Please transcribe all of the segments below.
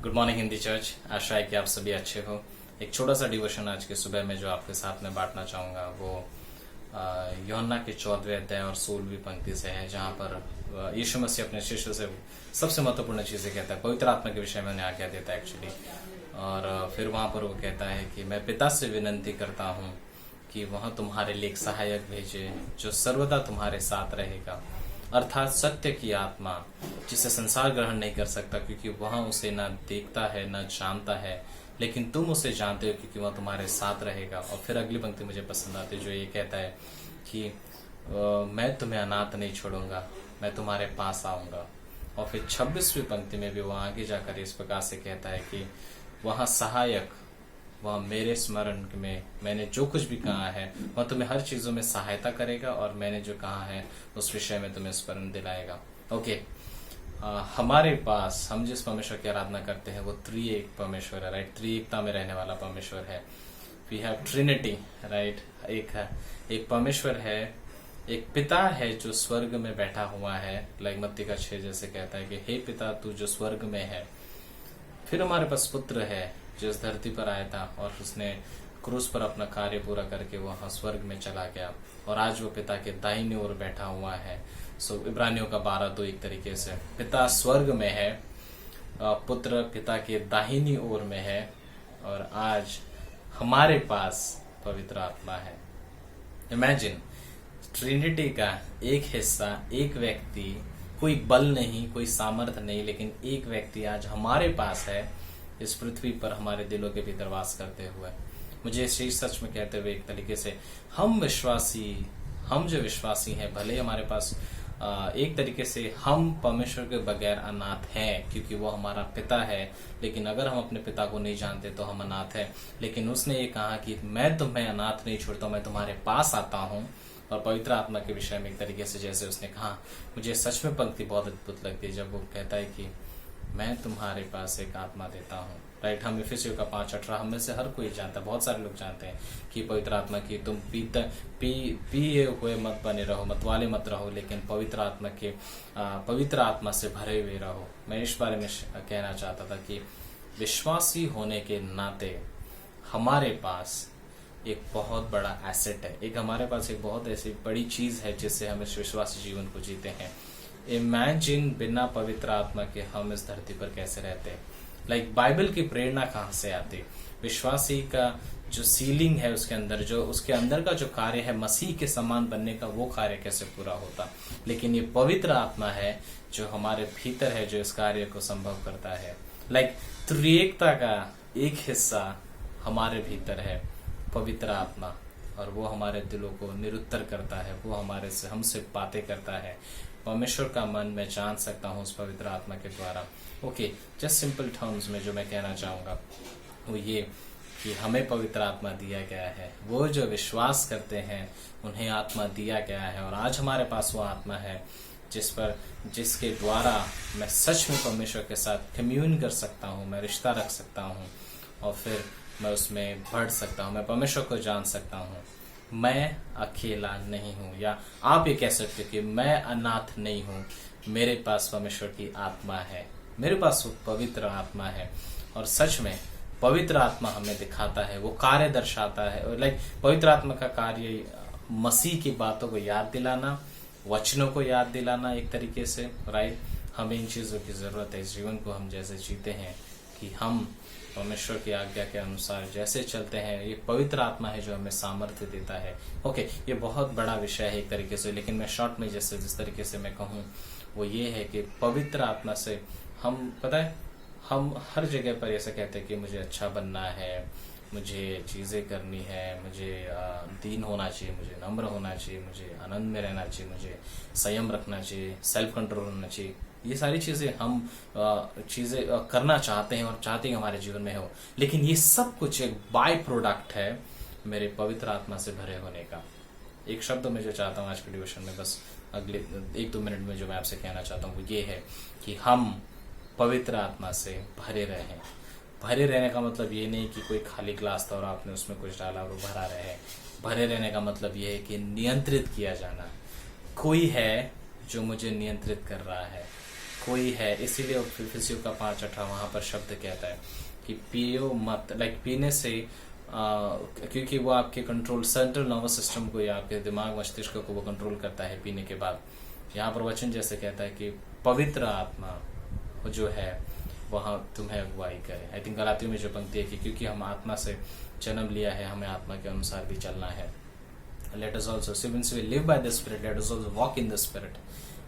Good morning Hindi church. आशा है कि आप सभी अच्छे हो। एक छोटा सा डिवोशन आज के सुबह में जो आपके साथ में बांटना चाहूंगा वो यूहन्ना के 14वें अध्याय और 16वीं पंक्ति से है, जहां पर यीशु मसीह अपने शिष्यों से सबसे महत्वपूर्ण चीजें कहता है। पवित्र आत्मा के विषय में उन्हें आज्ञा देता है एक्चुअली। और फिर वहां पर वो कहता है कि मैं पिता से विनती करता हूँ कि वह तुम्हारे लिए एक सहायक भेजे जो सर्वदा तुम्हारे साथ रहेगा, अर्थात सत्य की आत्मा, जिसे संसार ग्रहण नहीं कर सकता क्योंकि वह उसे न देखता है न जानता है, लेकिन तुम उसे जानते हो क्योंकि वह तुम्हारे साथ रहेगा। और फिर अगली पंक्ति मुझे पसंद आती है जो ये कहता है कि मैं तुम्हें अनाथ नहीं छोड़ूंगा, मैं तुम्हारे पास आऊंगा। और फिर 26वीं पंक्ति में भी वह आगे जाकर इस प्रकार से कहता है कि वह सहायक, वह मेरे स्मरण में मैंने जो कुछ भी कहा है वह तुम्हें हर चीजों में सहायता करेगा और मैंने जो कहा है उस विषय में तुम्हें स्मरण दिलाएगा। ओके, हमारे पास हम जिस परमेश्वर की आराधना करते हैं वो त्रिएक परमेश्वर है, राइट। त्रिएकता में रहने वाला परमेश्वर है। We have trinity, right. एक परमेश्वर है, एक पिता है जो स्वर्ग में बैठा हुआ है, लाइक मत्ती का 6 जैसे कहता है कि हे पिता तू जो स्वर्ग में है। फिर हमारे पास पुत्र है जो इस धरती पर आया था और उसने क्रूस पर अपना कार्य पूरा करके वहां स्वर्ग में चला गया और आज वो पिता के दाहिनी ओर बैठा हुआ है। सो इब्रानियों का 12:2 एक तरीके से पिता स्वर्ग में है, पुत्र पिता के दाहिनी ओर में है और आज हमारे पास पवित्र आत्मा है। इमेजिन, ट्रिनिटी का एक हिस्सा, एक व्यक्ति, कोई बल नहीं, कोई सामर्थ्य नहीं, लेकिन एक व्यक्ति आज हमारे पास है इस पृथ्वी पर हमारे दिलों के भीतर वास करते हुए। मुझे इस चीज सच में कहते हुए एक तरीके से हम जो विश्वासी हैं, भले हमारे पास एक तरीके से हम परमेश्वर के बगैर अनाथ हैं क्योंकि वो हमारा पिता है, लेकिन अगर हम अपने पिता को नहीं जानते तो हम अनाथ हैं। लेकिन उसने ये कहा कि मैं तुम्हें अनाथ नहीं छोड़ता, मैं तुम्हारे पास आता हूँ। और पवित्र आत्मा के विषय में एक तरीके से जैसे उसने कहा, मुझे सच में पंक्ति बहुत अद्भुत लगती है जब वो कहता है कि मैं तुम्हारे पास एक आत्मा देता हूँ, राइट। हम इफिसियों का 5:18 हम में से हर कोई जानता है, बहुत सारे लोग जानते हैं कि पवित्र आत्मा की तुम पिए हुए मत बने रहो, मतवाले मत रहो, लेकिन पवित्र आत्मा से भरे हुए रहो। मैं इस बारे में कहना चाहता था कि विश्वासी होने के नाते हमारे पास एक बहुत बड़ा एसेट है, हमारे पास एक बहुत ऐसी बड़ी चीज है जिससे हम इस विश्वासी जीवन को जीते हैं। इमेजिन, बिना पवित्र आत्मा के हम इस धरती पर कैसे रहते हैं। लाइक बाइबल की प्रेरणा कहाँ से आती? विश्वासी का जो सीलिंग है उसके अंदर का जो कार्य है मसीह के समान बनने का, वो कार्य कैसे पूरा होता। लेकिन ये पवित्र आत्मा है जो हमारे भीतर है, जो इस कार्य को संभव करता है। लाइक त्रिएकता का एक हिस्सा हमारे भीतर है, पवित्र आत्मा, और वो हमारे दिलों को निरुत्तर करता है, वो हमसे बातें करता है। परमेश्वर का मन मैं जान सकता हूँ उस पवित्र आत्मा के द्वारा। ओके, जस्ट सिंपल टर्म्स में जो मैं कहना चाहूंगा वो ये कि हमें पवित्र आत्मा दिया गया है। वो जो विश्वास करते हैं उन्हें आत्मा दिया गया है और आज हमारे पास वो आत्मा है जिसके द्वारा मैं सच में परमेश्वर के साथ कम्यून कर सकता हूँ, मैं रिश्ता रख सकता हूँ और फिर मैं उसमें बढ़ सकता हूँ, मैं परमेश्वर को जान सकता हूँ। मैं अकेला नहीं हूँ, या आप ये कह सकते हो कि मैं अनाथ नहीं हूँ, मेरे पास परमेश्वर की आत्मा है, मेरे पास वो पवित्र आत्मा है। और सच में पवित्र आत्मा हमें दिखाता है, वो कार्य दर्शाता है। लाइक पवित्र आत्मा का कार्य मसीह की बातों को याद दिलाना, वचनों को याद दिलाना एक तरीके से, राइट। हमें इन चीजों की जरूरत है इस जीवन को हम जैसे जीते हैं, कि हम परमेश्वर की आज्ञा के अनुसार जैसे चलते हैं। ये पवित्र आत्मा है जो हमें सामर्थ्य देता है। ओके, ये बहुत बड़ा विषय है एक तरीके से, लेकिन मैं शॉर्ट में जिस तरीके से मैं कहूँ वो ये है कि पवित्र आत्मा से हम हर जगह पर ऐसा कहते हैं कि मुझे अच्छा बनना है, मुझे चीजें करनी है, मुझे दीन होना चाहिए, मुझे नम्र होना चाहिए, मुझे आनंद में रहना चाहिए, मुझे संयम रखना चाहिए, सेल्फ कंट्रोल होना चाहिए। ये सारी चीजें हम चीजें करना चाहते हैं और चाहते हैं हमारे जीवन में हो, लेकिन ये सब कुछ एक बाय प्रोडक्ट है मेरे पवित्र आत्मा से भरे होने का। एक शब्द में जो चाहता हूँ आज के डिवोशन में, बस अगले 1-2 मिनट में जो मैं आपसे कहना चाहता हूँ वो ये है कि हम पवित्र आत्मा से भरे रहें। भरे रहने का मतलब ये नहीं कि कोई खाली ग्लास था और आपने उसमें कुछ डाला और वो भरा रहे। भरे रहने का मतलब ये है कि नियंत्रित किया जाना। कोई है जो मुझे नियंत्रित कर रहा है, कोई है, इसीलिए इफिसियों का 5:18 वहां पर शब्द कहता है कि पियो मत, लाइक पीने से क्योंकि वो आपके कंट्रोल सेंट्रल नर्वस सिस्टम को या आपके दिमाग मस्तिष्क को वो कंट्रोल करता है पीने के बाद। यहाँ पर वचन जैसे कहता है कि पवित्र आत्मा जो है वहां तुम्हें अगुवाई करे। आई थिंक गलातियों में जो पंक्ति है कि क्योंकि हम आत्मा से जन्म लिया है, हमें आत्मा के अनुसार भी चलना है। Let us also, since we live by the spirit, let us also walk in the spirit,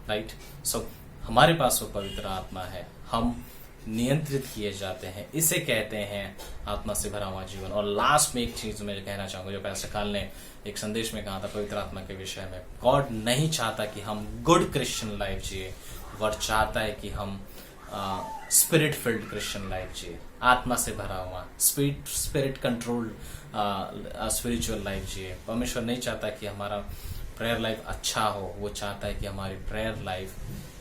right. So हमारे पास वो पवित्र आत्मा है, हम नियंत्रित किए जाते हैं, इसे कहते हैं आत्मा से भरा हुआ जीवन। और लास्ट में एक चीज मैं कहना चाहूंगा, जो पैसे काल ने एक संदेश में कहा था पवित्र आत्मा के विषय में। गॉड नहीं चाहता कि हम गुड क्रिश्चियन लाइफ जिए, गॉड चाहता है कि हम स्पिरिट फिल्ड क्रिश्चियन लाइफ जिए, आत्मा से भरा हुआ स्पिरिट कंट्रोल्ड स्पिरिचुअल लाइफ जिए। परमेश्वर नहीं चाहता कि हमारा प्रेयर लाइफ अच्छा हो, वो चाहता है कि हमारी प्रेयर लाइफ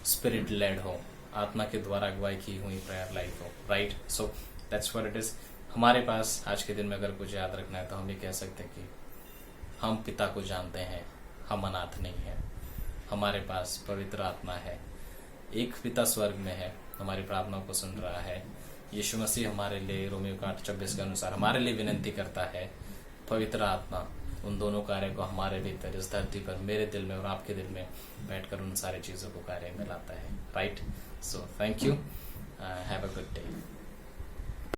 स्पिरिट लेड हो, आत्मा के द्वारा अगुवाई की हुई प्रेयर लाइफ हो, right. So that's what it is. हमारे पास आज के दिन में अगर कुछ याद रखना है तो हम ये कह सकते हैं कि हम पिता को जानते हैं, हम अनाथ नहीं है, हमारे पास पवित्र आत्मा है, एक पिता स्वर्ग में है, हमारी प्रार्थनाओं को सुन रहा है। यीशु मसीह हमारे लिए रोमियो 8:26 के अनुसार हमारे लिए विनती करता है। पवित्र आत्मा उन दोनों कार्य को हमारे भीतर इस धरती पर, मेरे दिल में और आपके दिल में बैठकर उन सारी चीजों को कार्य में लाता है, right. So thank you, have a good day.